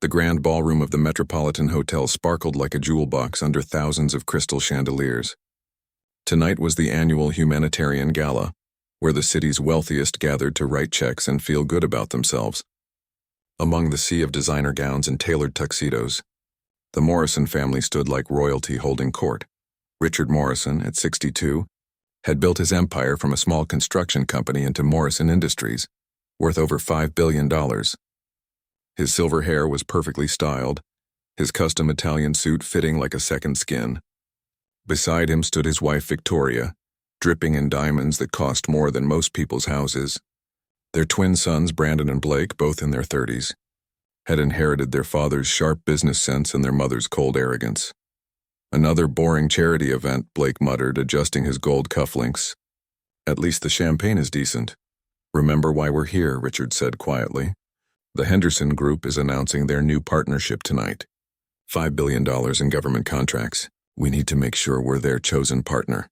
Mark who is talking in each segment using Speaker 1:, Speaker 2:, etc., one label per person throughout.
Speaker 1: The grand ballroom of the Metropolitan Hotel sparkled like a jewel box under thousands of crystal chandeliers. Tonight was the annual humanitarian gala, where the city's wealthiest gathered to write checks and feel good about themselves. Among the sea of designer gowns and tailored tuxedos, the Morrison family stood like royalty holding court. Richard Morrison, at 62, had built his empire from a small construction company into Morrison Industries, worth over $5 billion. His silver hair was perfectly styled, his custom Italian suit fitting like a second skin. Beside him stood his wife Victoria, dripping in diamonds that cost more than most people's houses. Their twin sons, Brandon and Blake, both in their 30s, had inherited their father's sharp business sense and their mother's cold arrogance. "Another boring charity event," Blake muttered, adjusting his gold cufflinks. "At least the champagne is decent." "Remember why we're here," Richard said quietly. "The Henderson Group is announcing their new partnership tonight. $5 billion in government contracts. We need to make sure we're their chosen partner."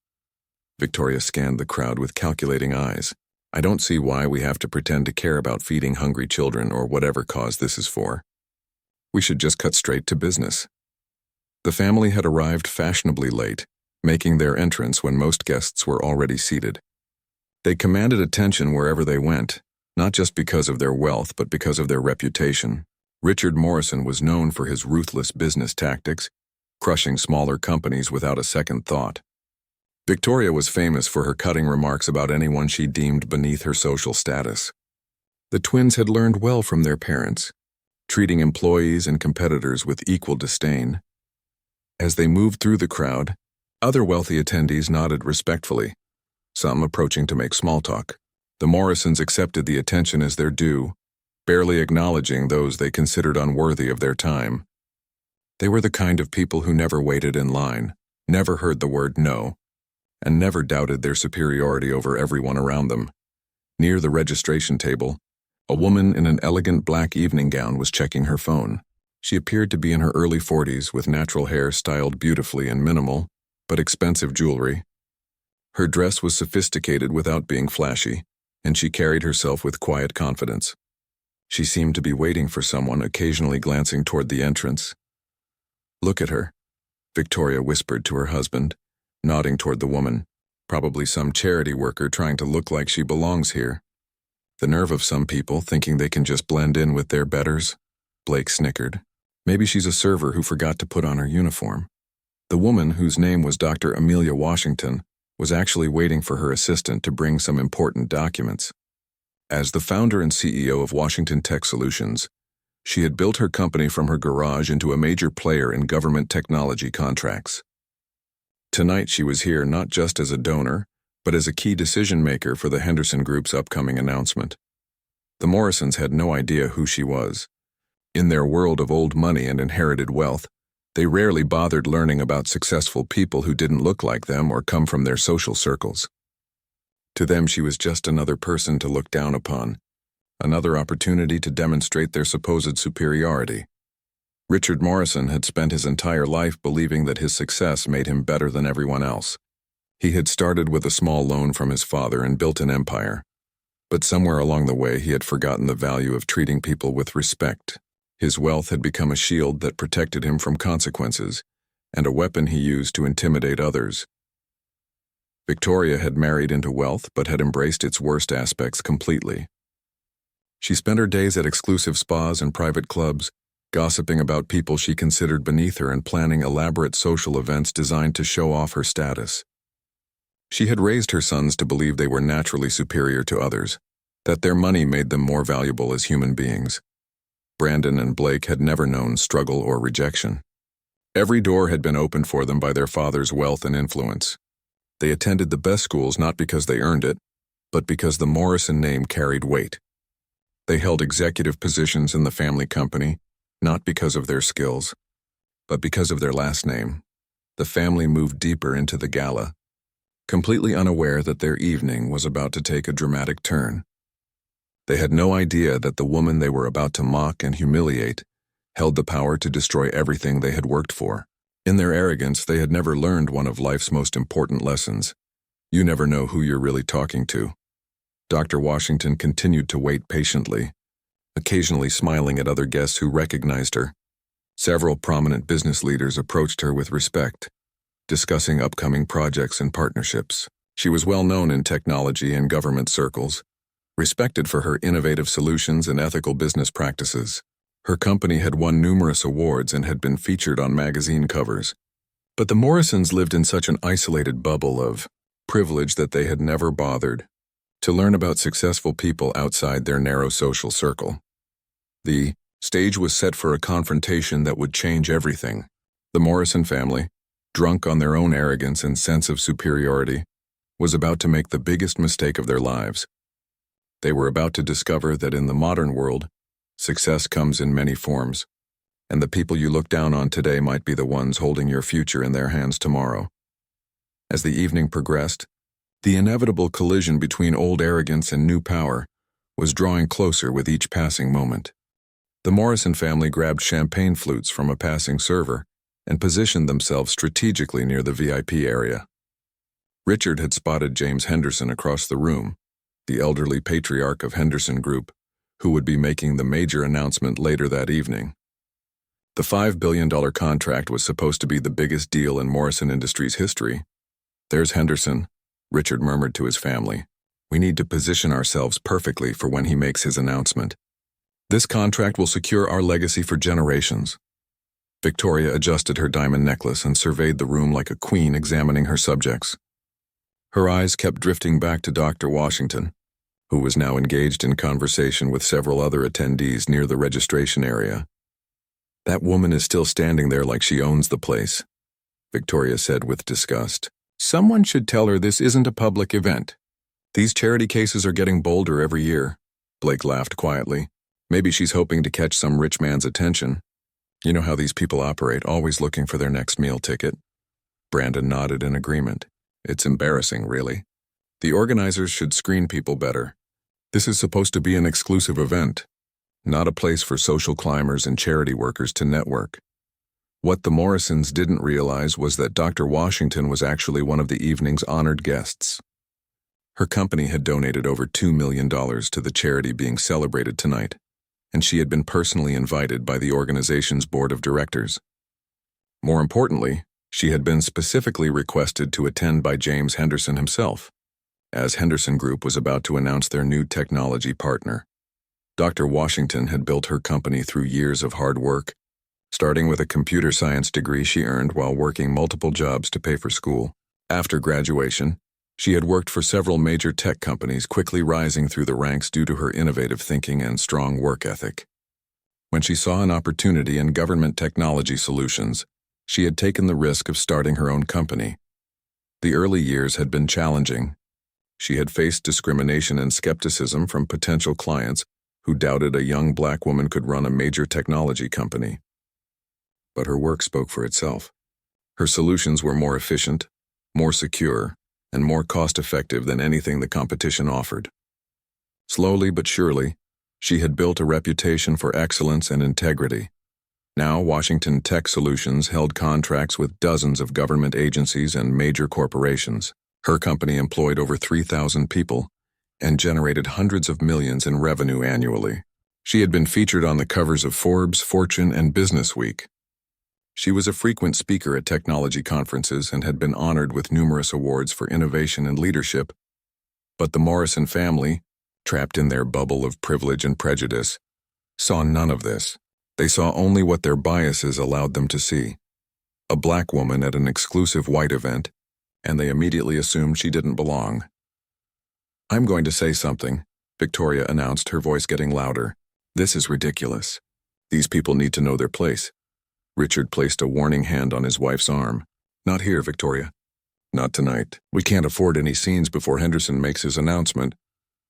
Speaker 1: Victoria scanned the crowd with calculating eyes. "I don't see why we have to pretend to care about feeding hungry children or whatever cause this is for. We should just cut straight to business." The family had arrived fashionably late, making their entrance when most guests were already seated. They commanded attention wherever they went, not just because of their wealth but because of their reputation. Richard Morrison was known for his ruthless business tactics, crushing smaller companies without a second thought. Victoria was famous for her cutting remarks about anyone she deemed beneath her social status. The twins had learned well from their parents, treating employees and competitors with equal disdain. As they moved through the crowd, other wealthy attendees nodded respectfully, some approaching to make small talk. The Morrisons accepted the attention as their due, barely acknowledging those they considered unworthy of their time. They were the kind of people who never waited in line, never heard the word no, and never doubted their superiority over everyone around them. Near the registration table, a woman in an elegant black evening gown was checking her phone. She appeared to be in her early 40s with natural hair styled beautifully and minimal, but expensive jewelry. Her dress was sophisticated without being flashy, and she carried herself with quiet confidence. She seemed to be waiting for someone, occasionally glancing toward the entrance. "Look at her," Victoria whispered to her husband, nodding toward the woman. "Probably some charity worker trying to look like she belongs here. The nerve of some people thinking they can just blend in with their betters." Blake snickered. "Maybe she's a server who forgot to put on her uniform." The woman, whose name was Dr. Amelia Washington, was actually waiting for her assistant to bring some important documents. As the founder and CEO of Washington Tech Solutions, she had built her company from her garage into a major player in government technology contracts. Tonight she was here not just as a donor, but as a key decision-maker for the Henderson Group's upcoming announcement. The Morrisons had no idea who she was. In their world of old money and inherited wealth, they rarely bothered learning about successful people who didn't look like them or come from their social circles. To them, she was just another person to look down upon, another opportunity to demonstrate their supposed superiority. Richard Morrison had spent his entire life believing that his success made him better than everyone else. He had started with a small loan from his father and built an empire. But somewhere along the way, he had forgotten the value of treating people with respect. His wealth had become a shield that protected him from consequences, and a weapon he used to intimidate others. Victoria had married into wealth but had embraced its worst aspects completely. She spent her days at exclusive spas and private clubs, gossiping about people she considered beneath her and planning elaborate social events designed to show off her status. She had raised her sons to believe they were naturally superior to others, that their money made them more valuable as human beings. Brandon and Blake had never known struggle or rejection. Every door had been opened for them by their father's wealth and influence. They attended the best schools not because they earned it, but because the Morrison name carried weight. They held executive positions in the family company, not because of their skills, but because of their last name. The family moved deeper into the gala, completely unaware that their evening was about to take a dramatic turn. They had no idea that the woman they were about to mock and humiliate held the power to destroy everything they had worked for. In their arrogance, they had never learned one of life's most important lessons. You never know who you're really talking to. Dr. Washington continued to wait patiently, occasionally smiling at other guests who recognized her. Several prominent business leaders approached her with respect, discussing upcoming projects and partnerships. She was well known in technology and government circles, respected for her innovative solutions and ethical business practices. Her company had won numerous awards and had been featured on magazine covers. But the Morrisons lived in such an isolated bubble of privilege that they had never bothered to learn about successful people outside their narrow social circle. The stage was set for a confrontation that would change everything. The Morrison family, drunk on their own arrogance and sense of superiority, was about to make the biggest mistake of their lives. They were about to discover that in the modern world, success comes in many forms, and the people you look down on today might be the ones holding your future in their hands tomorrow. As the evening progressed, the inevitable collision between old arrogance and new power was drawing closer with each passing moment. The Morrison family grabbed champagne flutes from a passing server and positioned themselves strategically near the VIP area. Richard had spotted James Henderson across the room, the elderly patriarch of Henderson Group, who would be making the major announcement later that evening. The $5 billion contract was supposed to be the biggest deal in Morrison Industries history. "There's Henderson," Richard murmured to his family. "We need to position ourselves perfectly for when he makes his announcement. This contract will secure our legacy for generations." Victoria adjusted her diamond necklace and surveyed the room like a queen examining her subjects. Her eyes kept drifting back to Dr. Washington, who was now engaged in conversation with several other attendees near the registration area. "That woman is still standing there like she owns the place," Victoria said with disgust. "Someone should tell her this isn't a public event. These charity cases are getting bolder every year." Blake laughed quietly. "Maybe she's hoping to catch some rich man's attention. You know how these people operate, always looking for their next meal ticket." Brandon nodded in agreement. "It's embarrassing, really. The organizers should screen people better. This is supposed to be an exclusive event, not a place for social climbers and charity workers to network." What the Morrisons didn't realize was that Dr. Washington was actually one of the evening's honored guests. Her company had donated over $2 million to the charity being celebrated tonight, and she had been personally invited by the organization's board of directors. More importantly, she had been specifically requested to attend by James Henderson himself, as Henderson Group was about to announce their new technology partner. Dr. Washington had built her company through years of hard work, starting with a computer science degree she earned while working multiple jobs to pay for school. After graduation, she had worked for several major tech companies, quickly rising through the ranks due to her innovative thinking and strong work ethic. When she saw an opportunity in government technology solutions, she had taken the risk of starting her own company. The early years had been challenging. She had faced discrimination and skepticism from potential clients who doubted a young black woman could run a major technology company. But her work spoke for itself. Her solutions were more efficient, more secure, and more cost-effective than anything the competition offered. Slowly but surely, she had built a reputation for excellence and integrity. Now, Washington Tech Solutions held contracts with dozens of government agencies and major corporations. Her company employed over 3,000 people and generated hundreds of millions in revenue annually. She had been featured on the covers of Forbes, Fortune, and Business Week. She was a frequent speaker at technology conferences and had been honored with numerous awards for innovation and leadership. But the Morrison family, trapped in their bubble of privilege and prejudice, saw none of this. They saw only what their biases allowed them to see. A black woman at an exclusive white event, and they immediately assumed she didn't belong. "I'm going to say something," Victoria announced, her voice getting louder. "This is ridiculous. These people need to know their place." Richard placed a warning hand on his wife's arm. "Not here, Victoria. Not tonight. We can't afford any scenes before Henderson makes his announcement."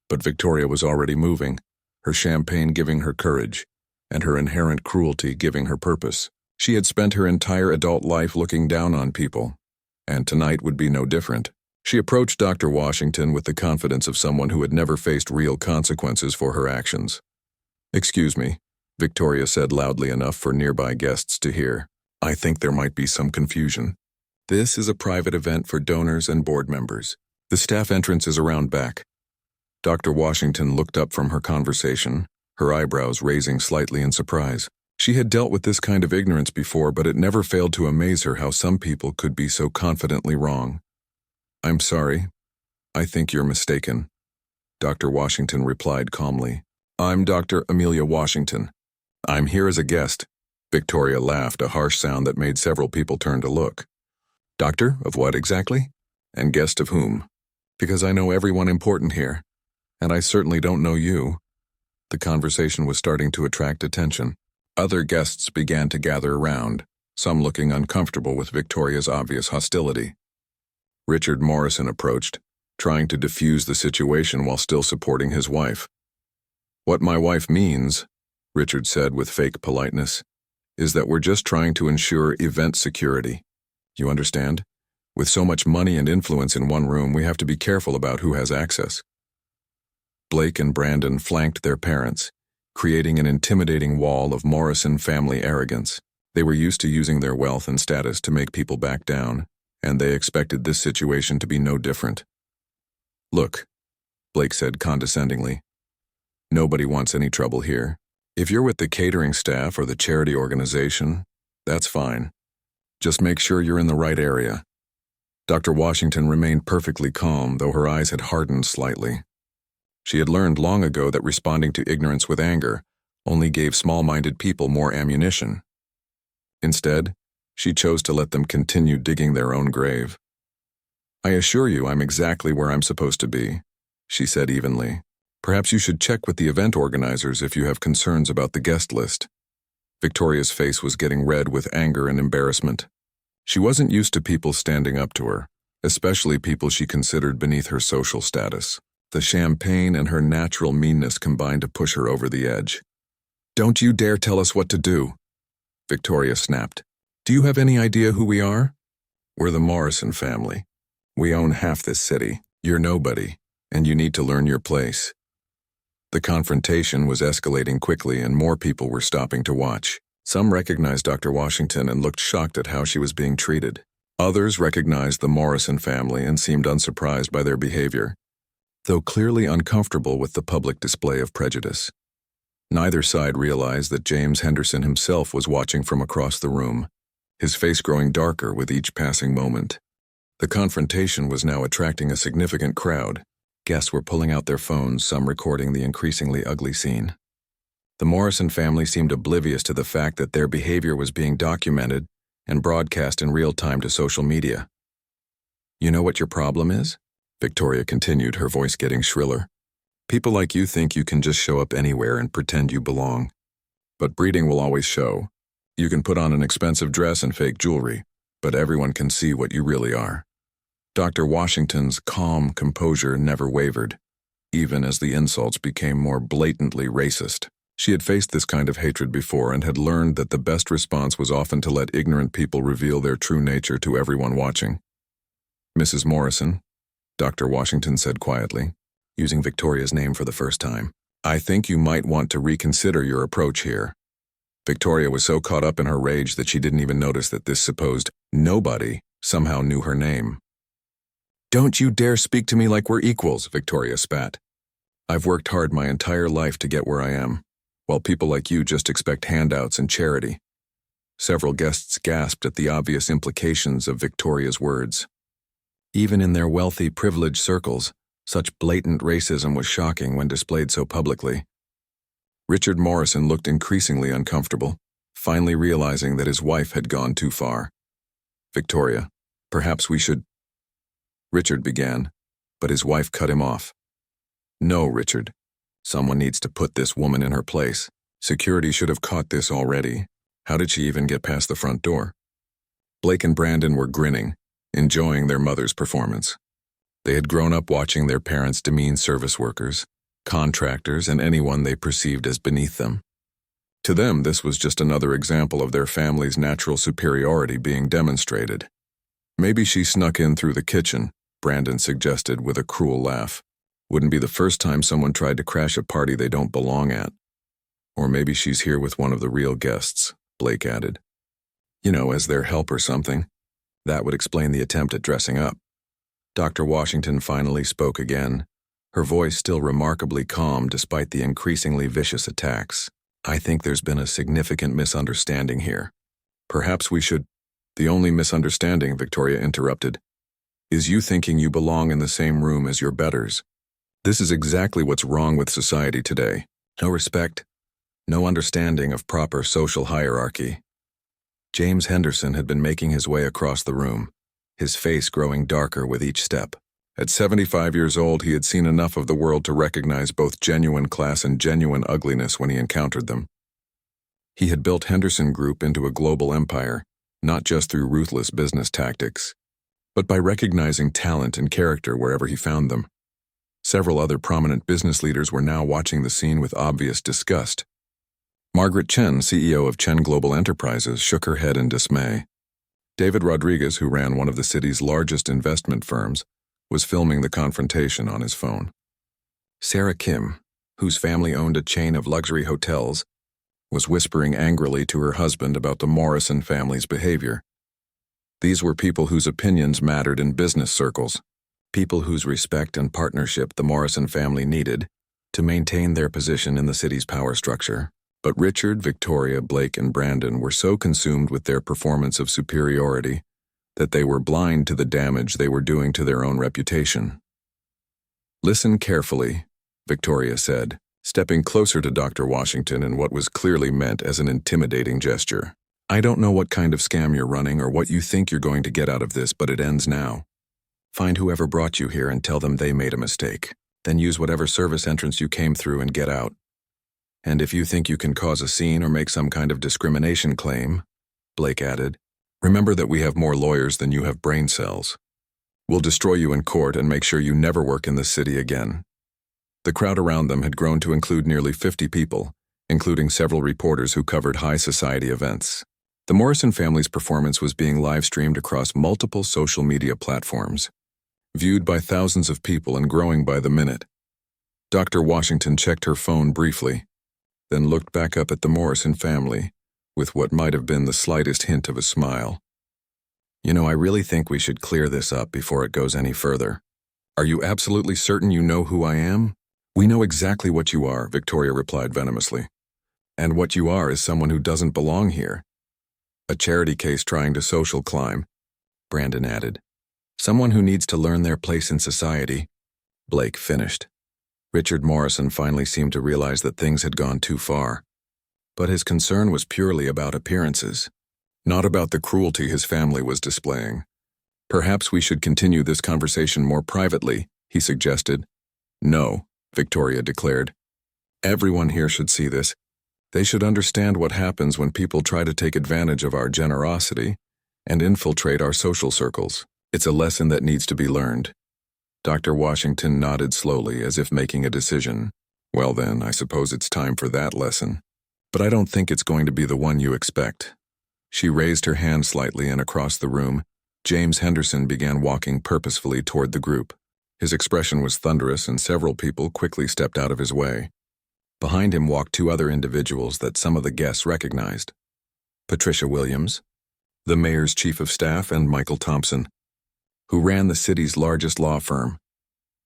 Speaker 1: But Victoria was already moving, her champagne giving her courage, and her inherent cruelty giving her purpose. She had spent her entire adult life looking down on people, and tonight would be no different. She approached Dr. Washington with the confidence of someone who had never faced real consequences for her actions. "Excuse me," Victoria said loudly enough for nearby guests to hear. "I think there might be some confusion. This is a private event for donors and board members. The staff entrance is around back." Dr. Washington looked up from her conversation, her eyebrows raising slightly in surprise. She had dealt with this kind of ignorance before, but it never failed to amaze her how some people could be so confidently wrong. "I'm sorry. I think you're mistaken," Dr. Washington replied calmly. "I'm Dr. Amelia Washington. I'm here as a guest." Victoria laughed, a harsh sound that made several people turn to look. "Doctor of what exactly? And guest of whom? Because I know everyone important here, and I certainly don't know you." The conversation was starting to attract attention. Other guests began to gather around, some looking uncomfortable with Victoria's obvious hostility. Richard Morrison approached, trying to defuse the situation while still supporting his wife. "What my wife means," Richard said with fake politeness, "is that we're just trying to ensure event security. You understand? With so much money and influence in one room, we have to be careful about who has access." Blake and Brandon flanked their parents, creating an intimidating wall of Morrison family arrogance. They were used to using their wealth and status to make people back down, and they expected this situation to be no different. "Look," Blake said condescendingly, "nobody wants any trouble here. If you're with the catering staff or the charity organization, that's fine. Just make sure you're in the right area." Dr. Washington remained perfectly calm, though her eyes had hardened slightly. She had learned long ago that responding to ignorance with anger only gave small-minded people more ammunition. Instead, she chose to let them continue digging their own grave. "I assure you I'm exactly where I'm supposed to be," she said evenly. "Perhaps you should check with the event organizers if you have concerns about the guest list." Victoria's face was getting red with anger and embarrassment. She wasn't used to people standing up to her, especially people she considered beneath her social status. The champagne and her natural meanness combined to push her over the edge. "Don't you dare tell us what to do," Victoria snapped. "Do you have any idea who we are? We're the Morrison family. We own half this city. You're nobody, and you need to learn your place." The confrontation was escalating quickly, and more people were stopping to watch. Some recognized Dr. Washington and looked shocked at how she was being treated. Others recognized the Morrison family and seemed unsurprised by their behavior, though clearly uncomfortable with the public display of prejudice. Neither side realized that James Henderson himself was watching from across the room, his face growing darker with each passing moment. The confrontation was now attracting a significant crowd. Guests were pulling out their phones, some recording the increasingly ugly scene. The Morrison family seemed oblivious to the fact that their behavior was being documented and broadcast in real time to social media. "You know what your problem is?" Victoria continued, her voice getting shriller. "People like you think you can just show up anywhere and pretend you belong. But breeding will always show. You can put on an expensive dress and fake jewelry, but everyone can see what you really are." Dr. Washington's calm composure never wavered, even as the insults became more blatantly racist. She had faced this kind of hatred before and had learned that the best response was often to let ignorant people reveal their true nature to everyone watching. "Mrs. Morrison," Dr. Washington said quietly, using Victoria's name for the first time, "I think you might want to reconsider your approach here." Victoria was so caught up in her rage that she didn't even notice that this supposed nobody somehow knew her name. "Don't you dare speak to me like we're equals," Victoria spat. "I've worked hard my entire life to get where I am, while people like you just expect handouts and charity." Several guests gasped at the obvious implications of Victoria's words. Even in their wealthy, privileged circles, such blatant racism was shocking when displayed so publicly. Richard Morrison looked increasingly uncomfortable, finally realizing that his wife had gone too far. "Victoria, perhaps we should—" Richard began, but his wife cut him off. "No, Richard. Someone needs to put this woman in her place. Security should have caught this already. How did she even get past the front door?" Blake and Brandon were grinning, enjoying their mother's performance. They had grown up watching their parents demean service workers, contractors, and anyone they perceived as beneath them. To them, this was just another example of their family's natural superiority being demonstrated. "Maybe she snuck in through the kitchen," Brandon suggested with a cruel laugh. "Wouldn't be the first time someone tried to crash a party they don't belong at." "Or maybe she's here with one of the real guests," Blake added. "You know, as their help or something. That would explain the attempt at dressing up." Dr. Washington finally spoke again, her voice still remarkably calm despite the increasingly vicious attacks. "I think there's been a significant misunderstanding here. Perhaps we should—" "The only misunderstanding," Victoria interrupted, "is you thinking you belong in the same room as your betters. This is exactly what's wrong with society today. No respect, no understanding of proper social hierarchy." James Henderson had been making his way across the room, his face growing darker with each step. At 75 years old, he had seen enough of the world to recognize both genuine class and genuine ugliness when he encountered them. He had built Henderson Group into a global empire, not just through ruthless business tactics, but by recognizing talent and character wherever he found them. Several other prominent business leaders were now watching the scene with obvious disgust. Margaret Chen, CEO of Chen Global Enterprises, shook her head in dismay. David Rodriguez, who ran one of the city's largest investment firms, was filming the confrontation on his phone. Sarah Kim, whose family owned a chain of luxury hotels, was whispering angrily to her husband about the Morrison family's behavior. These were people whose opinions mattered in business circles, people whose respect and partnership the Morrison family needed to maintain their position in the city's power structure. But Richard, Victoria, Blake, and Brandon were so consumed with their performance of superiority that they were blind to the damage they were doing to their own reputation. "Listen carefully," Victoria said, stepping closer to Dr. Washington in what was clearly meant as an intimidating gesture. "I don't know what kind of scam you're running or what you think you're going to get out of this, but it ends now. Find whoever brought you here and tell them they made a mistake. Then use whatever service entrance you came through and get out. And if you think you can cause a scene or make some kind of discrimination claim," Blake added, "remember that we have more lawyers than you have brain cells. We'll destroy you in court and make sure you never work in this city again." The crowd around them had grown to include nearly 50 people, including several reporters who covered high society events. The Morrison family's performance was being live-streamed across multiple social media platforms, viewed by thousands of people and growing by the minute. Dr. Washington checked her phone briefly, then looked back up at the Morrison family with what might have been the slightest hint of a smile. "You know, I really think we should clear this up before it goes any further. Are you absolutely certain you know who I am?" "We know exactly what you are," Victoria replied venomously. "And what you are is someone who doesn't belong here. A charity case trying to social climb," Brandon added. "Someone who needs to learn their place in society," Blake finished. Richard Morrison finally seemed to realize that things had gone too far. But his concern was purely about appearances, not about the cruelty his family was displaying. "Perhaps we should continue this conversation more privately," he suggested. "No," Victoria declared. "Everyone here should see this. They should understand what happens when people try to take advantage of our generosity and infiltrate our social circles. It's a lesson that needs to be learned." Dr. Washington nodded slowly as if making a decision. "Well then, I suppose it's time for that lesson. But I don't think it's going to be the one you expect." She raised her hand slightly, and across the room, James Henderson began walking purposefully toward the group. His expression was thunderous, and several people quickly stepped out of his way. Behind him walked two other individuals that some of the guests recognized: Patricia Williams, the mayor's chief of staff, and Michael Thompson, who ran the city's largest law firm.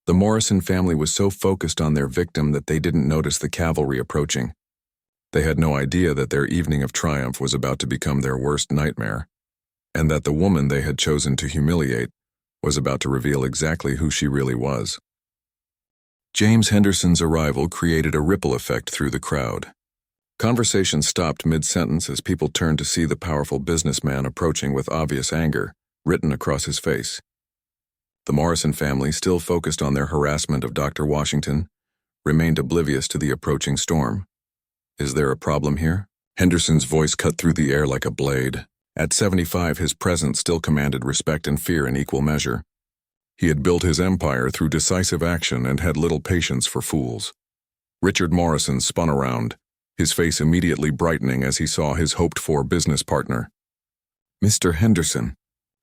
Speaker 1: The Morrison family was so focused on their victim that they didn't notice the cavalry approaching. They had no idea that their evening of triumph was about to become their worst nightmare, and that the woman they had chosen to humiliate was about to reveal exactly who she really was. James Henderson's arrival created a ripple effect through the crowd. Conversation stopped mid-sentence as people turned to see the powerful businessman approaching with obvious anger written across his face. The Morrison family, still focused on their harassment of Dr. Washington, remained oblivious to the approaching storm. "Is there a problem here?" Henderson's voice cut through the air like a blade. At 75, his presence still commanded respect and fear in equal measure. He had built his empire through decisive action and had little patience for fools. Richard Morrison spun around, his face immediately brightening as he saw his hoped-for business partner. "Mr. Henderson,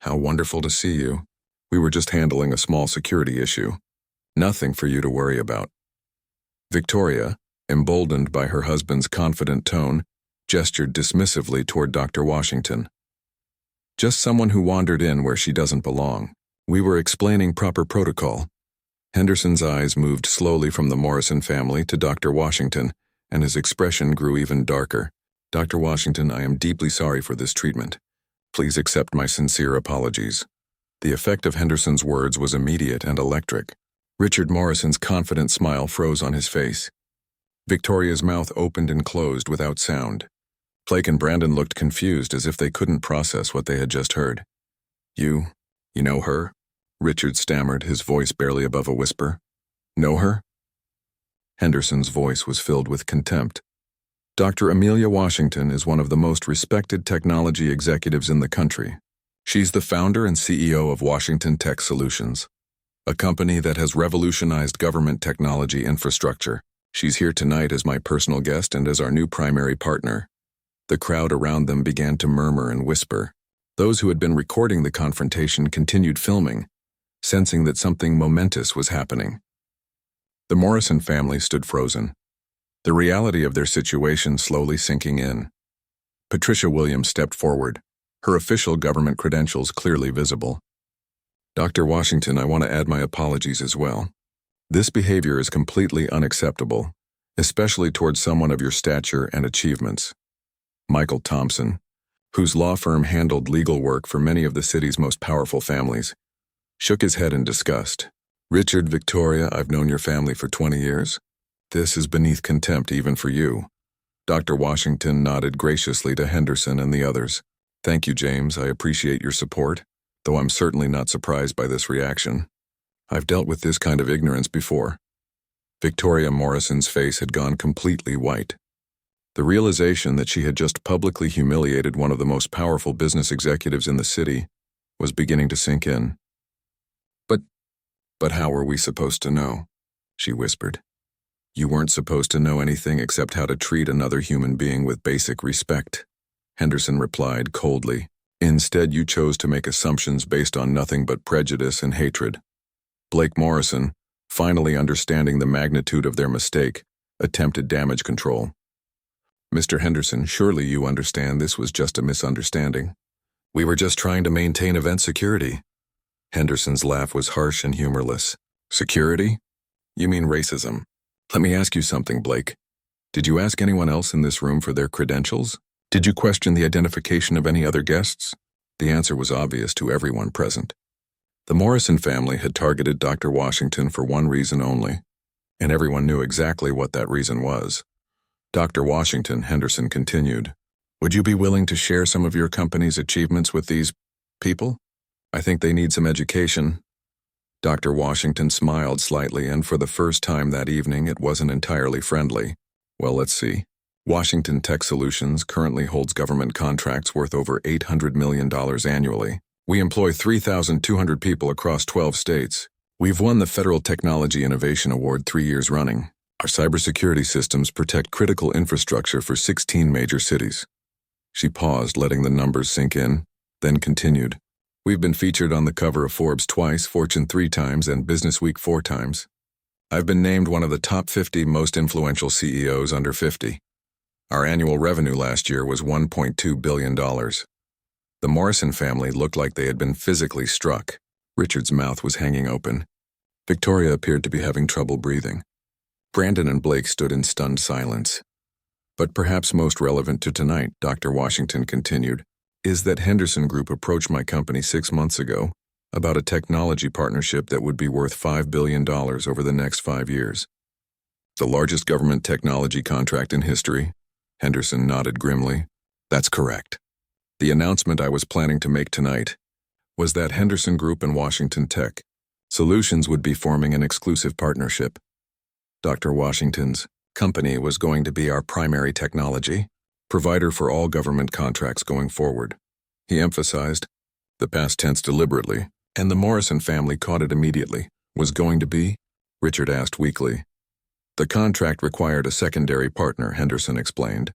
Speaker 1: how wonderful to see you. We were just handling a small security issue. Nothing for you to worry about." Victoria, emboldened by her husband's confident tone, gestured dismissively toward Dr. Washington. "Just someone who wandered in where she doesn't belong. We were explaining proper protocol." Henderson's eyes moved slowly from the Morrison family to Dr. Washington, and his expression grew even darker. Dr. Washington, I am deeply sorry for this treatment. Please accept my sincere apologies. The effect of Henderson's words was immediate and electric. Richard Morrison's confident smile froze on his face. Victoria's mouth opened and closed without sound. Blake and Brandon looked confused as if they couldn't process what they had just heard. You know her? Richard stammered, his voice barely above a whisper. Know her? Henderson's voice was filled with contempt. Dr. Amelia Washington is one of the most respected technology executives in the country. She's the founder and CEO of Washington Tech Solutions, a company that has revolutionized government technology infrastructure. She's here tonight as my personal guest and as our new primary partner. The crowd around them began to murmur and whisper. Those who had been recording the confrontation continued filming, sensing that something momentous was happening. The Morrison family stood frozen, the reality of their situation slowly sinking in. Patricia Williams stepped forward, her official government credentials clearly visible. Dr. Washington, I want to add my apologies as well. This behavior is completely unacceptable, especially towards someone of your stature and achievements. Michael Thompson, whose law firm handled legal work for many of the city's most powerful families, shook his head in disgust. Richard, Victoria, I've known your family for 20 years. This is beneath contempt even for you. Dr. Washington nodded graciously to Henderson and the others. Thank you, James. I appreciate your support, though I'm certainly not surprised by this reaction. I've dealt with this kind of ignorance before. Victoria Morrison's face had gone completely white. The realization that she had just publicly humiliated one of the most powerful business executives in the city was beginning to sink in. But how were we supposed to know? She whispered. You weren't supposed to know anything except how to treat another human being with basic respect, Henderson replied coldly. Instead, you chose to make assumptions based on nothing but prejudice and hatred. Blake Morrison, finally understanding the magnitude of their mistake, attempted damage control. Mr. Henderson, surely you understand this was just a misunderstanding. We were just trying to maintain event security. Henderson's laugh was harsh and humorless. Security? You mean racism. Let me ask you something, Blake. Did you ask anyone else in this room for their credentials? Did you question the identification of any other guests? The answer was obvious to everyone present. The Morrison family had targeted Dr. Washington for one reason only, and everyone knew exactly what that reason was. Dr. Washington, Henderson continued, would you be willing to share some of your company's achievements with these people? I think they need some education. Dr. Washington smiled slightly, and for the first time that evening it wasn't entirely friendly. Well, let's see. Washington Tech Solutions currently holds government contracts worth over $800 million annually. We employ 3,200 people across 12 states. We've won the Federal Technology Innovation Award 3 years running. Our cybersecurity systems protect critical infrastructure for 16 major cities. She paused, letting the numbers sink in, then continued. We've been featured on the cover of Forbes twice, Fortune 3 times, and Businessweek 4 times. I've been named one of the top 50 most influential CEOs under 50. Our annual revenue last year was $1.2 billion. The Morrison family looked like they had been physically struck. Richard's mouth was hanging open. Victoria appeared to be having trouble breathing. Brandon and Blake stood in stunned silence. But perhaps most relevant to tonight, Dr. Washington continued, is that Henderson Group approached my company 6 months ago about a technology partnership that would be worth $5 billion over the next 5 years. The largest government technology contract in history? Henderson nodded grimly. That's correct. The announcement I was planning to make tonight was that Henderson Group and Washington Tech Solutions would be forming an exclusive partnership. Dr. Washington's company was going to be our primary technology provider for all government contracts going forward. He emphasized, the past tense deliberately, and the Morrison family caught it immediately. Was going to be? Richard asked weakly. The contract required a secondary partner, Henderson explained.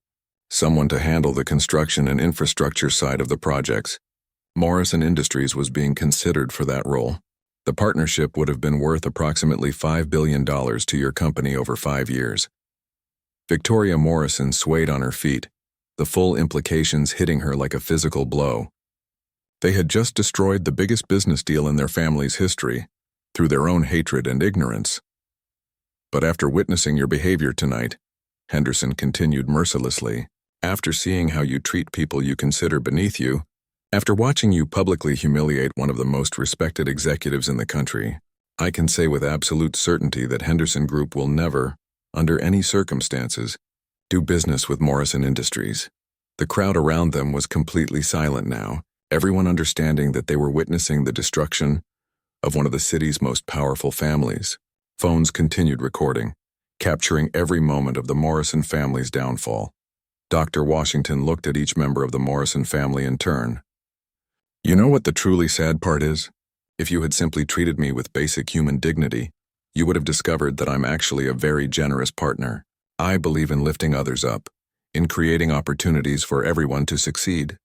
Speaker 1: Someone to handle the construction and infrastructure side of the projects. Morrison Industries was being considered for that role. The partnership would have been worth approximately $5 billion to your company over 5 years. Victoria Morrison swayed on her feet, the full implications hitting her like a physical blow. They had just destroyed the biggest business deal in their family's history, through their own hatred and ignorance. But after witnessing your behavior tonight, Henderson continued mercilessly, after seeing how you treat people you consider beneath you, after watching you publicly humiliate one of the most respected executives in the country, I can say with absolute certainty that Henderson Group will never, under any circumstances, do business with Morrison Industries. The crowd around them was completely silent now, everyone understanding that they were witnessing the destruction of one of the city's most powerful families. Phones continued recording, capturing every moment of the Morrison family's downfall. Dr. Washington looked at each member of the Morrison family in turn. You know what the truly sad part is? If you had simply treated me with basic human dignity, you would have discovered that I'm actually a very generous partner. I believe in lifting others up, in creating opportunities for everyone to succeed.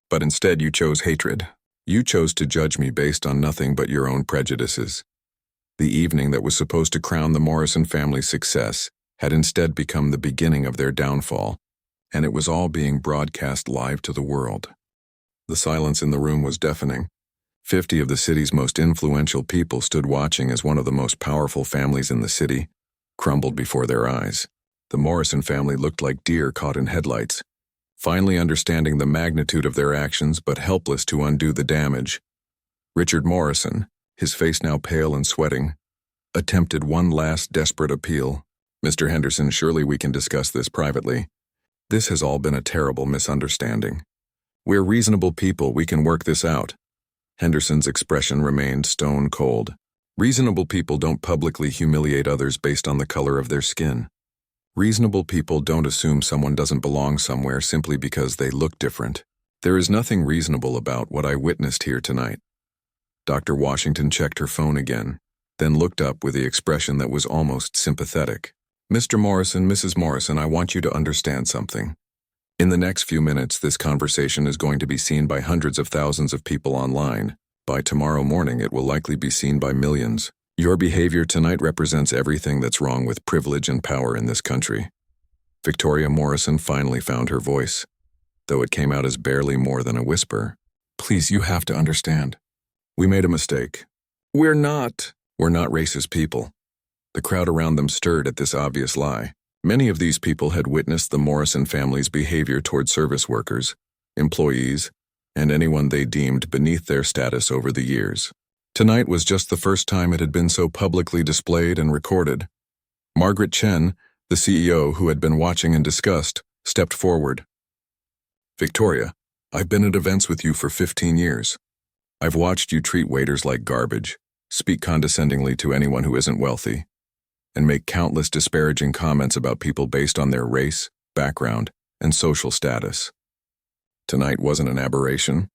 Speaker 1: But instead you chose hatred. You chose to judge me based on nothing but your own prejudices. The evening that was supposed to crown the Morrison family's success had instead become the beginning of their downfall, and it was all being broadcast live to the world. The silence in the room was deafening. 50 of the city's most influential people stood watching as one of the most powerful families in the city crumbled before their eyes. The Morrison family looked like deer caught in headlights, finally understanding the magnitude of their actions but helpless to undo the damage. Richard Morrison, his face now pale and sweating, attempted one last desperate appeal. Mr. Henderson, surely we can discuss this privately. This has all been a terrible misunderstanding. We're reasonable people, we can work this out. Henderson's expression remained stone cold. Reasonable people don't publicly humiliate others based on the color of their skin. Reasonable people don't assume someone doesn't belong somewhere simply because they look different. There is nothing reasonable about what I witnessed here tonight. Dr. Washington checked her phone again, then looked up with the expression that was almost sympathetic. Mr. Morrison, Mrs. Morrison, I want you to understand something. In the next few minutes, this conversation is going to be seen by hundreds of thousands of people online. By tomorrow morning, it will likely be seen by millions. Your behavior tonight represents everything that's wrong with privilege and power in this country. Victoria Morrison finally found her voice, though it came out as barely more than a whisper. Please, you have to understand. We made a mistake. We're not racist people. The crowd around them stirred at this obvious lie. Many of these people had witnessed the Morrison family's behavior toward service workers, employees, and anyone they deemed beneath their status over the years. Tonight was just the first time it had been so publicly displayed and recorded. Margaret Chen, the CEO who had been watching in disgust, stepped forward. Victoria, I've been at events with you for 15 years. I've watched you treat waiters like garbage, speak condescendingly to anyone who isn't wealthy, and make countless disparaging comments about people based on their race, background, and social status. Tonight wasn't an aberration.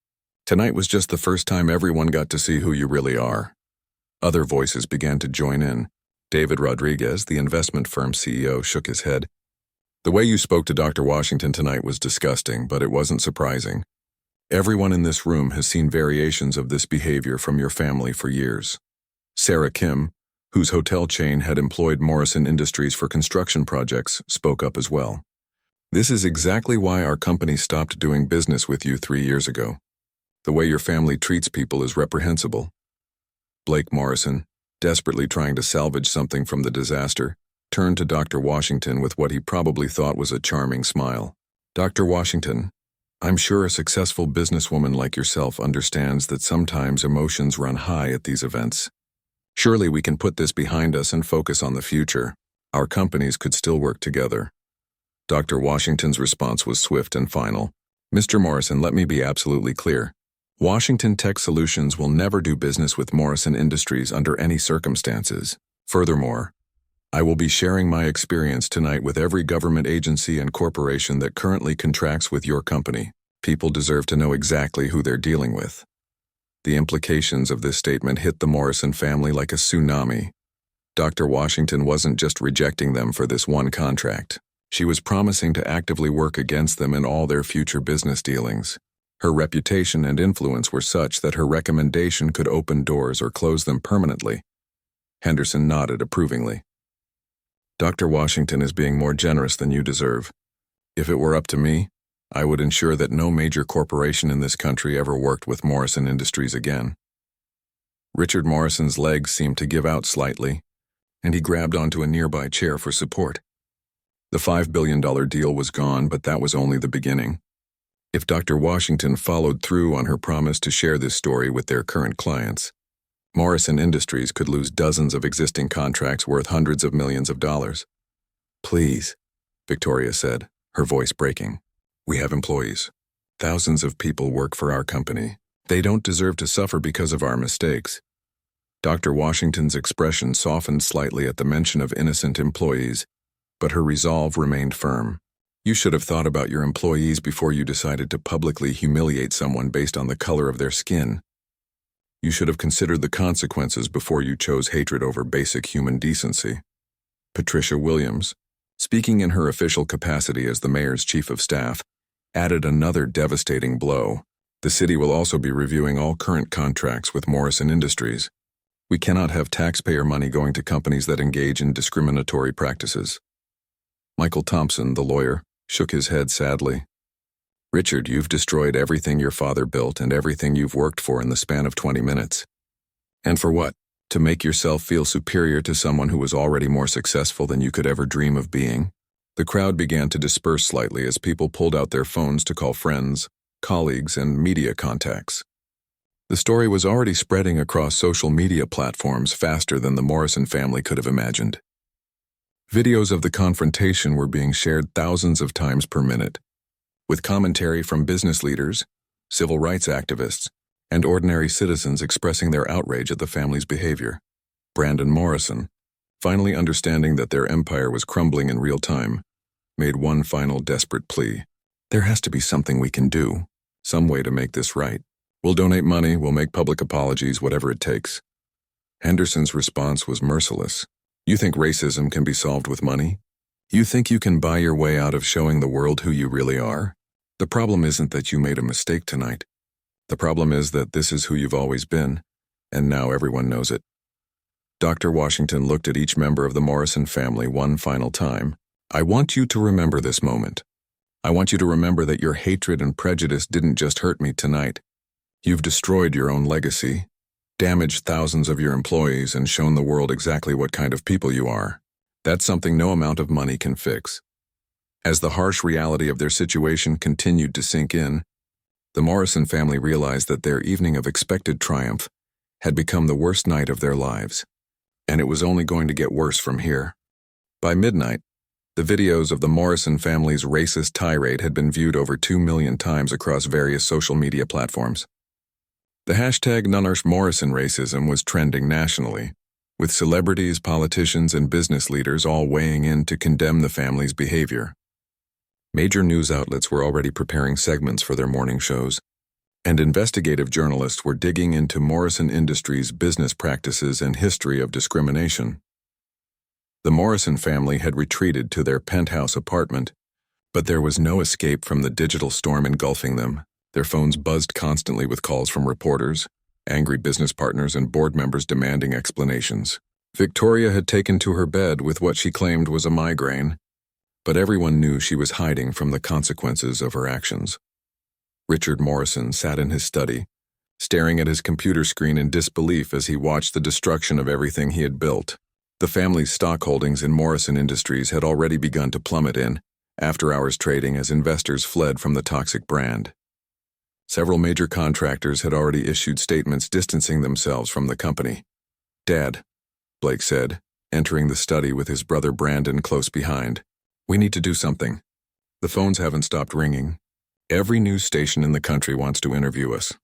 Speaker 1: Tonight was just the first time everyone got to see who you really are. Other voices began to join in. David Rodriguez, the investment firm CEO, shook his head. The way you spoke to Dr. Washington tonight was disgusting, but it wasn't surprising. Everyone in this room has seen variations of this behavior from your family for years. Sarah Kim, whose hotel chain had employed Morrison Industries for construction projects, spoke up as well. This is exactly why our company stopped doing business with you 3 years ago. The way your family treats people is reprehensible. Blake Morrison, desperately trying to salvage something from the disaster, turned to Dr. Washington with what he probably thought was a charming smile. Dr. Washington, I'm sure a successful businesswoman like yourself understands that sometimes emotions run high at these events. Surely we can put this behind us and focus on the future. Our companies could still work together. Dr. Washington's response was swift and final. Mr. Morrison, let me be absolutely clear. Washington Tech Solutions will never do business with Morrison Industries under any circumstances. Furthermore, I will be sharing my experience tonight with every government agency and corporation that currently contracts with your company. People deserve to know exactly who they're dealing with. The implications of this statement hit the Morrison family like a tsunami. Dr. Washington wasn't just rejecting them for this one contract. She was promising to actively work against them in all their future business dealings. Her reputation and influence were such that her recommendation could open doors or close them permanently. Henderson nodded approvingly. Dr. Washington is being more generous than you deserve. If it were up to me, I would ensure that no major corporation in this country ever worked with Morrison Industries again. Richard Morrison's legs seemed to give out slightly, and he grabbed onto a nearby chair for support. The $5 billion deal was gone, but that was only the beginning. If Dr. Washington followed through on her promise to share this story with their current clients, Morrison Industries could lose dozens of existing contracts worth hundreds of millions of dollars. "Please," Victoria said, her voice breaking. "We have employees. Thousands of people work for our company. They don't deserve to suffer because of our mistakes." Dr. Washington's expression softened slightly at the mention of innocent employees, but her resolve remained firm. "You should have thought about your employees before you decided to publicly humiliate someone based on the color of their skin. You should have considered the consequences before you chose hatred over basic human decency." Patricia Williams, speaking in her official capacity as the mayor's chief of staff, added another devastating blow. "The city will also be reviewing all current contracts with Morrison Industries. We cannot have taxpayer money going to companies that engage in discriminatory practices." Michael Thompson, the lawyer, shook his head sadly. "Richard, you've destroyed everything your father built and everything you've worked for in the span of 20 minutes. And for what? To make yourself feel superior to someone who was already more successful than you could ever dream of being?" The crowd began to disperse slightly as people pulled out their phones to call friends, colleagues, and media contacts. The story was already spreading across social media platforms faster than the Morrison family could have imagined. Videos of the confrontation were being shared thousands of times per minute, with commentary from business leaders, civil rights activists, and ordinary citizens expressing their outrage at the family's behavior. Brandon Morrison, finally understanding that their empire was crumbling in real time, made one final desperate plea. "There has to be something we can do, some way to make this right. We'll donate money, we'll make public apologies, whatever it takes." Henderson's response was merciless. "You think racism can be solved with money? You think you can buy your way out of showing the world who you really are? The problem isn't that you made a mistake tonight. The problem is that this is who you've always been, and now everyone knows it." Dr. Washington looked at each member of the Morrison family one final time. "I want you to remember this moment. I want you to remember that your hatred and prejudice didn't just hurt me tonight. You've destroyed your own legacy, damaged thousands of your employees, and shown the world exactly what kind of people you are. That's something no amount of money can fix." As the harsh reality of their situation continued to sink in, the Morrison family realized that their evening of expected triumph had become the worst night of their lives, and it was only going to get worse from here. By midnight, the videos of the Morrison family's racist tirade had been viewed over 2 million times across various social media platforms. The hashtag #NoneArshMorrison racism was trending nationally, with celebrities, politicians, and business leaders all weighing in to condemn the family's behavior. Major news outlets were already preparing segments for their morning shows, and investigative journalists were digging into Morrison Industries' business practices and history of discrimination. The Morrison family had retreated to their penthouse apartment, but there was no escape from the digital storm engulfing them. Their phones buzzed constantly with calls from reporters, angry business partners, and board members demanding explanations. Victoria had taken to her bed with what she claimed was a migraine, but everyone knew she was hiding from the consequences of her actions. Richard Morrison sat in his study, staring at his computer screen in disbelief as he watched the destruction of everything he had built. The family's stock holdings in Morrison Industries had already begun to plummet in after-hours trading as investors fled from the toxic brand. Several major contractors had already issued statements distancing themselves from the company. "Dad," Blake said, entering the study with his brother Brandon close behind. "We need to do something. The phones haven't stopped ringing. Every news station in the country wants to interview us."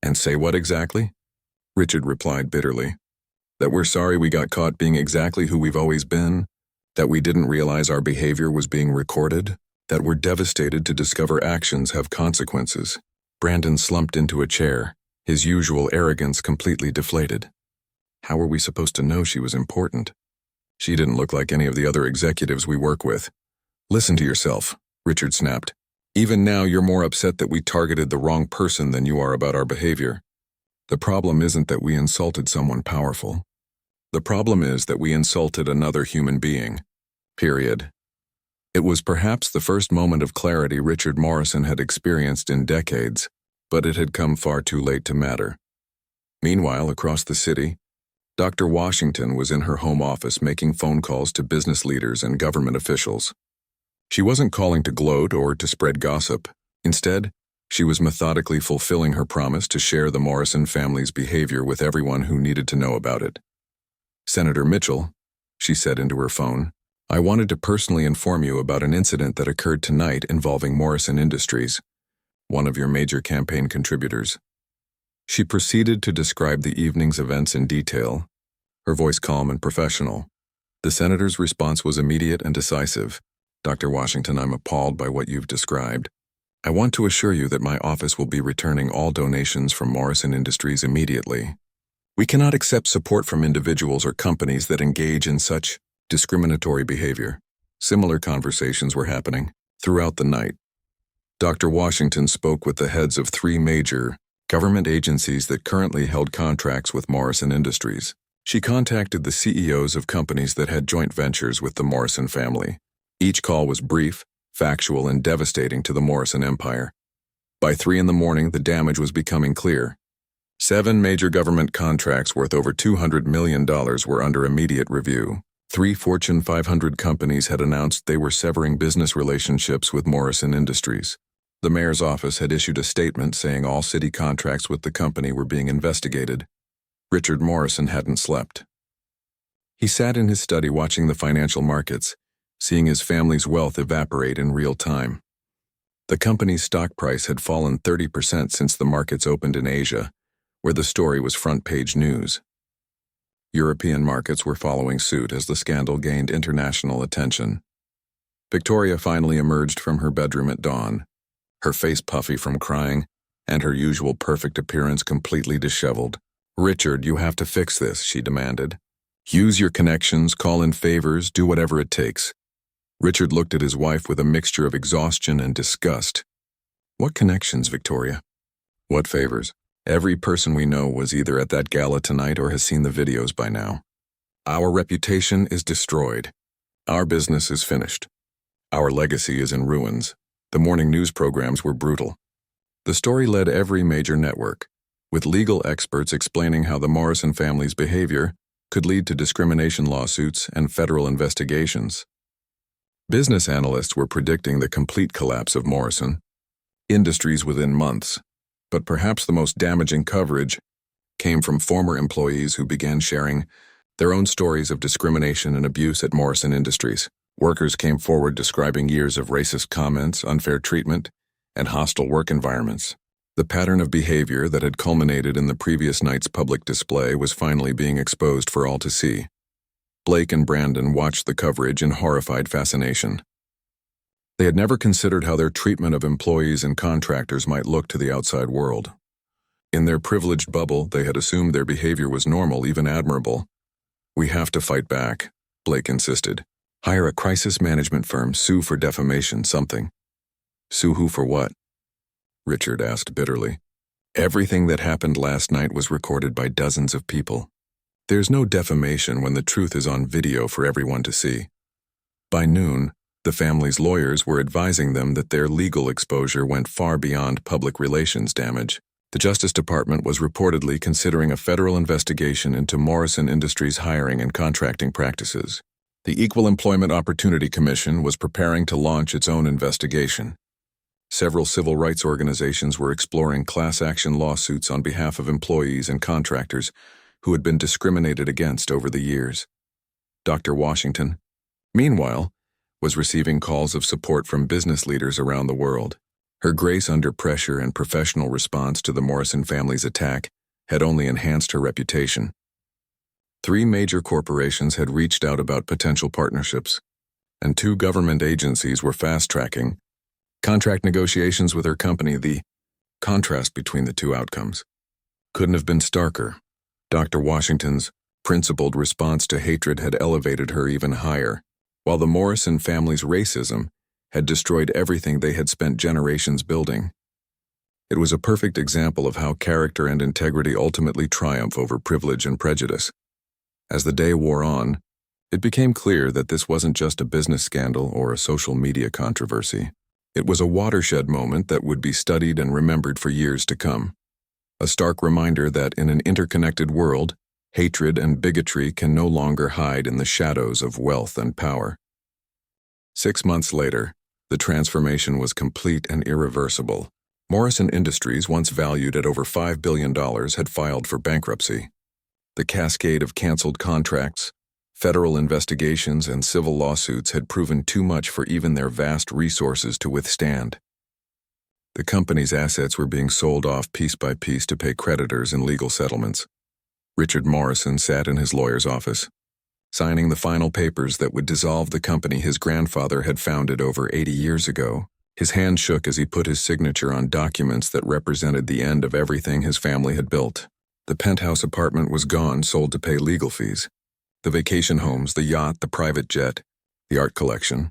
Speaker 1: "And say what exactly?" Richard replied bitterly. "That we're sorry we got caught being exactly who we've always been, that we didn't realize our behavior was being recorded, that we're devastated to discover actions have consequences." Brandon slumped into a chair, his usual arrogance completely deflated. How were we supposed to know she was important? She didn't look like any of the other executives we work with. "Listen to yourself," Richard snapped. "Even now you're more upset that we targeted the wrong person than you are about our behavior. The problem isn't that we insulted someone powerful. The problem is that we insulted another human being. Period." It was perhaps the first moment of clarity Richard Morrison had experienced in decades, but it had come far too late to matter. Meanwhile, across the city, Dr. Washington was in her home office making phone calls to business leaders and government officials. She wasn't calling to gloat or to spread gossip. Instead, she was methodically fulfilling her promise to share the Morrison family's behavior with everyone who needed to know about it. "Senator Mitchell," she said into her phone, "I wanted to personally inform you about an incident that occurred tonight involving Morrison Industries, one of your major campaign contributors." She proceeded to describe the evening's events in detail, her voice calm and professional. The senator's response was immediate and decisive. "Dr. Washington, I'm appalled by what you've described. I want to assure you that my office will be returning all donations from Morrison Industries immediately. We cannot accept support from individuals or companies that engage in such discriminatory behavior." Similar conversations were happening throughout the night. Dr. Washington spoke with the heads of 3 major government agencies that currently held contracts with Morrison Industries. She contacted the CEOs of companies that had joint ventures with the Morrison family. Each call was brief, factual, and devastating to the Morrison empire. By 3 in the morning, the damage was becoming clear. 7 major government contracts worth over $200 million were under immediate review. 3 Fortune 500 companies had announced they were severing business relationships with Morrison Industries. The mayor's office had issued a statement saying all city contracts with the company were being investigated. Richard Morrison hadn't slept. He sat in his study watching the financial markets, seeing his family's wealth evaporate in real time. The company's stock price had fallen 30% since the markets opened in Asia, where the story was front-page news. European markets were following suit as the scandal gained international attention. Victoria finally emerged from her bedroom at dawn, her face puffy from crying, and her usual perfect appearance completely disheveled. "Richard, you have to fix this," she demanded. "Use your connections, call in favors, do whatever it takes." Richard looked at his wife with a mixture of exhaustion and disgust. "What connections, Victoria? What favors? Every person we know was either at that gala tonight or has seen the videos by now. Our reputation is destroyed. Our business is finished. Our legacy is in ruins." The morning news programs were brutal. The story led every major network, with legal experts explaining how the Morrison family's behavior could lead to discrimination lawsuits and federal investigations. Business analysts were predicting the complete collapse of Morrison Industries within months, but perhaps the most damaging coverage came from former employees who began sharing their own stories of discrimination and abuse at Morrison Industries. Workers came forward describing years of racist comments, unfair treatment, and hostile work environments. The pattern of behavior that had culminated in the previous night's public display was finally being exposed for all to see. Blake and Brandon watched the coverage in horrified fascination. They had never considered how their treatment of employees and contractors might look to the outside world. In their privileged bubble, they had assumed their behavior was normal, even admirable. "We have to fight back," Blake insisted. "Hire a crisis management firm, sue for defamation, something." "Sue who for what?" Richard asked bitterly. "Everything that happened last night was recorded by dozens of people. There's no defamation when the truth is on video for everyone to see." By noon, the family's lawyers were advising them that their legal exposure went far beyond public relations damage. The Justice Department was reportedly considering a federal investigation into Morrison Industries' hiring and contracting practices. The Equal Employment Opportunity Commission was preparing to launch its own investigation. Several civil rights organizations were exploring class action lawsuits on behalf of employees and contractors who had been discriminated against over the years. Dr. Washington, meanwhile, was receiving calls of support from business leaders around the world. Her grace under pressure and professional response to the Morrison family's attack had only enhanced her reputation. 3 major corporations had reached out about potential partnerships, and 2 government agencies were fast-tracking contract negotiations with her company. The contrast between the 2 outcomes couldn't have been starker. Dr. Washington's principled response to hatred had elevated her even higher, while the Morrison family's racism had destroyed everything they had spent generations building. It was a perfect example of how character and integrity ultimately triumph over privilege and prejudice. As the day wore on, it became clear that this wasn't just a business scandal or a social media controversy. It was a watershed moment that would be studied and remembered for years to come. A stark reminder that in an interconnected world, hatred and bigotry can no longer hide in the shadows of wealth and power. 6 months later, the transformation was complete and irreversible. Morrison Industries, once valued at over $5 billion, had filed for bankruptcy. The cascade of canceled contracts, federal investigations, and civil lawsuits had proven too much for even their vast resources to withstand. The company's assets were being sold off piece by piece to pay creditors in legal settlements. Richard Morrison sat in his lawyer's office, signing the final papers that would dissolve the company his grandfather had founded over 80 years ago. His hand shook as he put his signature on documents that represented the end of everything his family had built. The penthouse apartment was gone, sold to pay legal fees. The vacation homes, the yacht, the private jet, the art collection,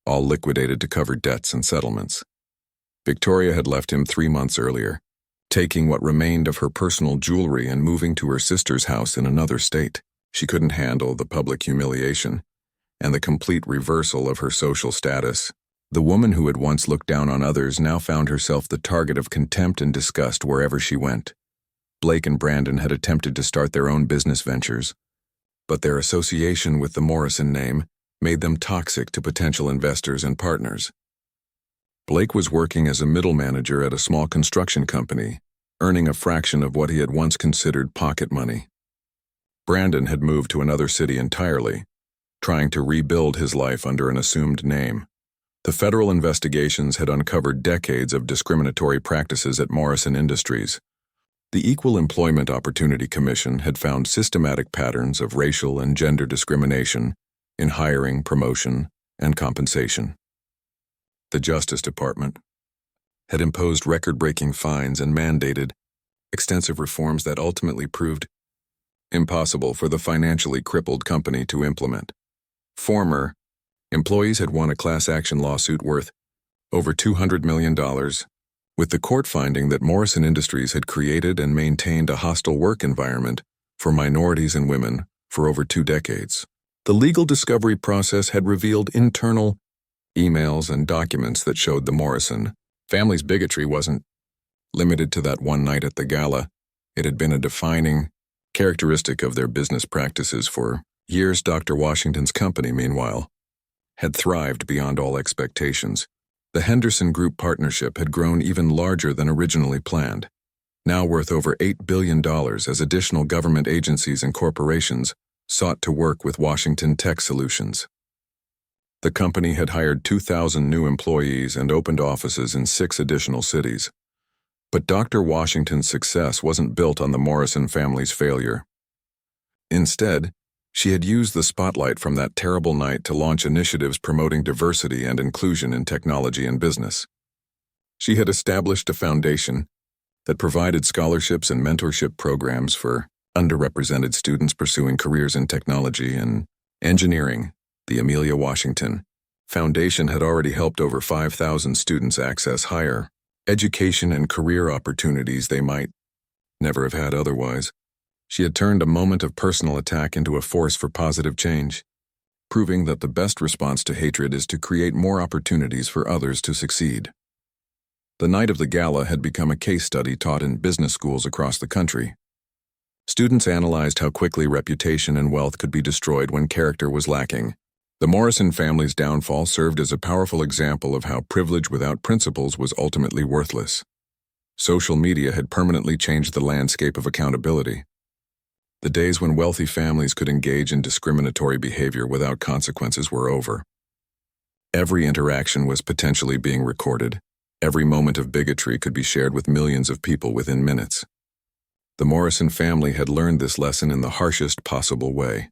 Speaker 1: all liquidated to cover debts and settlements. Victoria had left him 3 months earlier, taking what remained of her personal jewelry and moving to her sister's house in another state. She couldn't handle the public humiliation and the complete reversal of her social status. The woman who had once looked down on others now found herself the target of contempt and disgust wherever she went. Blake and Brandon had attempted to start their own business ventures, but their association with the Morrison name made them toxic to potential investors and partners. Blake was working as a middle manager at a small construction company, earning a fraction of what he had once considered pocket money. Brandon had moved to another city entirely, trying to rebuild his life under an assumed name. The federal investigations had uncovered decades of discriminatory practices at Morrison Industries. The Equal Employment Opportunity Commission had found systematic patterns of racial and gender discrimination in hiring, promotion, and compensation. The Justice Department had imposed record-breaking fines and mandated extensive reforms that ultimately proved impossible for the financially crippled company to implement. Former employees had won a class action lawsuit worth over $200 million, with the court finding that Morrison Industries had created and maintained a hostile work environment for minorities and women for over 2 decades. The legal discovery process had revealed internal emails and documents that showed the Morrison family's bigotry wasn't limited to that one night at the gala. It had been a defining characteristic of their business practices for years. Dr. Washington's company, meanwhile, had thrived beyond all expectations. The Henderson Group partnership had grown even larger than originally planned, now worth over $8 billion as additional government agencies and corporations sought to work with Washington Tech Solutions. The company had hired 2,000 new employees and opened offices in 6 additional cities. But Dr. Washington's success wasn't built on the Morrison family's failure. Instead, she had used the spotlight from that terrible night to launch initiatives promoting diversity and inclusion in technology and business. She had established a foundation that provided scholarships and mentorship programs for underrepresented students pursuing careers in technology and engineering. The Amelia Washington Foundation had already helped over 5,000 students access higher education and career opportunities they might never have had otherwise. She had turned a moment of personal attack into a force for positive change, proving that the best response to hatred is to create more opportunities for others to succeed. The night of the gala had become a case study taught in business schools across the country. Students analyzed how quickly reputation and wealth could be destroyed when character was lacking. The Morrison family's downfall served as a powerful example of how privilege without principles was ultimately worthless. Social media had permanently changed the landscape of accountability. The days when wealthy families could engage in discriminatory behavior without consequences were over. Every interaction was potentially being recorded. Every moment of bigotry could be shared with millions of people within minutes. The Morrison family had learned this lesson in the harshest possible way.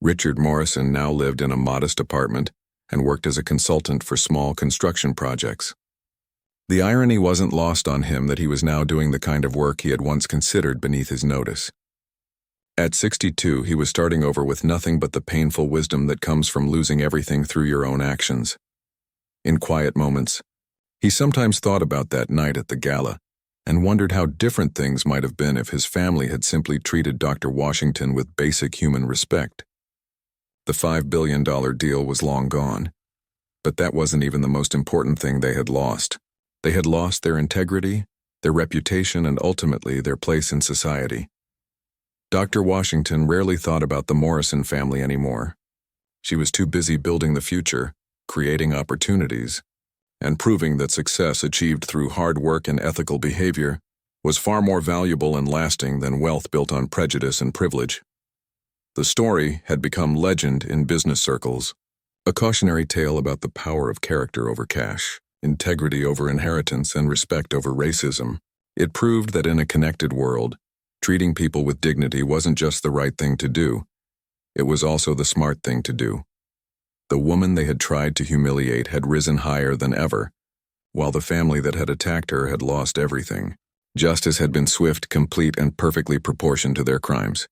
Speaker 1: Richard Morrison now lived in a modest apartment and worked as a consultant for small construction projects. The irony wasn't lost on him that he was now doing the kind of work he had once considered beneath his notice. At 62, he was starting over with nothing but the painful wisdom that comes from losing everything through your own actions. In quiet moments, he sometimes thought about that night at the gala and wondered how different things might have been if his family had simply treated Dr. Washington with basic human respect. The $5 billion deal was long gone, but that wasn't even the most important thing they had lost. They had lost their integrity, their reputation, and ultimately their place in society. Dr. Washington rarely thought about the Morrison family anymore. She was too busy building the future, creating opportunities, and proving that success achieved through hard work and ethical behavior was far more valuable and lasting than wealth built on prejudice and privilege. The story had become legend in business circles, a cautionary tale about the power of character over cash, integrity over inheritance, and respect over racism. It proved that in a connected world, treating people with dignity wasn't just the right thing to do, it was also the smart thing to do. The woman they had tried to humiliate had risen higher than ever, while the family that had attacked her had lost everything. Justice had been swift, complete, and perfectly proportioned to their crimes.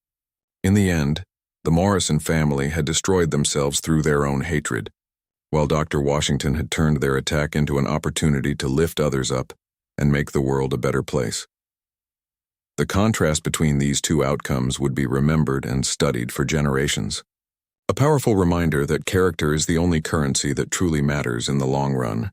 Speaker 1: In the end, the Morrison family had destroyed themselves through their own hatred, while Dr. Washington had turned their attack into an opportunity to lift others up and make the world a better place. The contrast between these two outcomes would be remembered and studied for generations. A powerful reminder that character is the only currency that truly matters in the long run.